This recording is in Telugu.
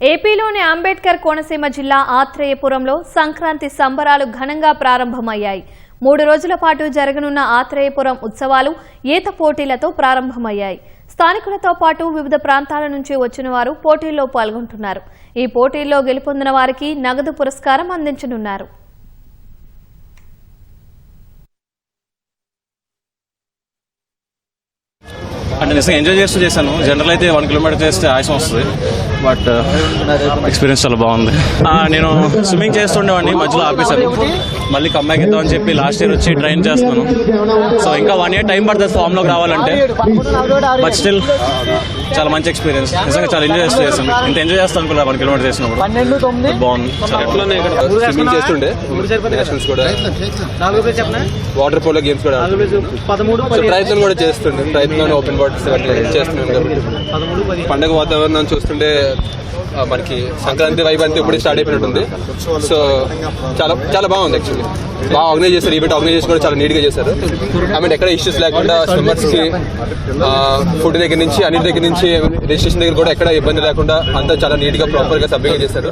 ఏపీలోని అంబేద్కర్ కోనసీమ జిల్లా ఆత్రేయపురంలో సంక్రాంతి సంబరాలు ఘనంగా ప్రారంభమయ్యాయి. 3 రోజుల పాటు జరగనున్న ఆత్రేయపురం ఉత్సవాలు ఈత పోటీలతో ప్రారంభమయ్యాయి. స్థానికులతో పాటు వివిధ ప్రాంతాల నుంచి వచ్చిన వారు పోటీల్లో పాల్గొంటున్నారు. ఈ పోటీల్లో గెలుపొందిన వారికి నగదు పురస్కారం అందించనున్నారు. అంటే నిజంగా ఎంజాయ్ చేశాను. జనరల్ అయితే 1 కిలోమీటర్ చేస్తే ఆయాసం వస్తుంది, బట్ ఎక్స్పీరియన్స్ చాలా బాగుంది. నేను స్విమ్మింగ్ చేస్తుండేవాడిని, మధ్యలో ఆపేశాను. మళ్ళీ కమ్బ్యాక్ ఇద్దామని చెప్పి లాస్ట్ ఇయర్ వచ్చి ట్రైన్ చేస్తున్నాను. సో ఇంకా 1 ఇయర్ టైం పడుతుంది ఫామ్లోకి రావాలంటే, బట్ స్టిల్ చాలా మంచి ఎక్స్పీరియన్స్. నిజంగా చాలా ఎంజాయ్ చేశాను. ఇంత ఎంజాయ్ చేస్తాను అనుకున్నా 1 కిలోమీటర్ చేసినప్పుడు. బాగుంది. స్విమ్మింగ్ చేస్తుండే, నేషనల్స్ కూడా, వాటర్ పోలో గేమ్స్ కూడా, ప్రయత్నం కూడా చేస్తుండే. ప్రయత్నం ఓపెన్ బాడీస్ చేస్తున్నాను కాబట్టి పండగ వాతావరణం చూస్తుంటే మనకి సంక్రాంతి వైబ్ అంతా ఇప్పుడే స్టార్ట్ అయిపోయినట్టుంది. సో చాలా చాలా బాగుంది. యాక్చువల్లీ బాగా ఆర్గనైజ్ చేశారు. ఈవెంట్ ఆర్గనైజేషన్ కూడా చాలా నీట్ గా చేశారు. ఎక్కడ ఇష్యూస్ లేకుండా స్విమ్మర్స్ కి ఫుడ్ దగ్గర నుంచి అన్నిటి దగ్గర నుంచి రిజిస్ట్రేషన్ దగ్గర కూడా ఎక్కడ ఇబ్బంది లేకుండా అంతా చాలా నీట్ గా ప్రాపర్ గా సబ్మిట్ చేశారు.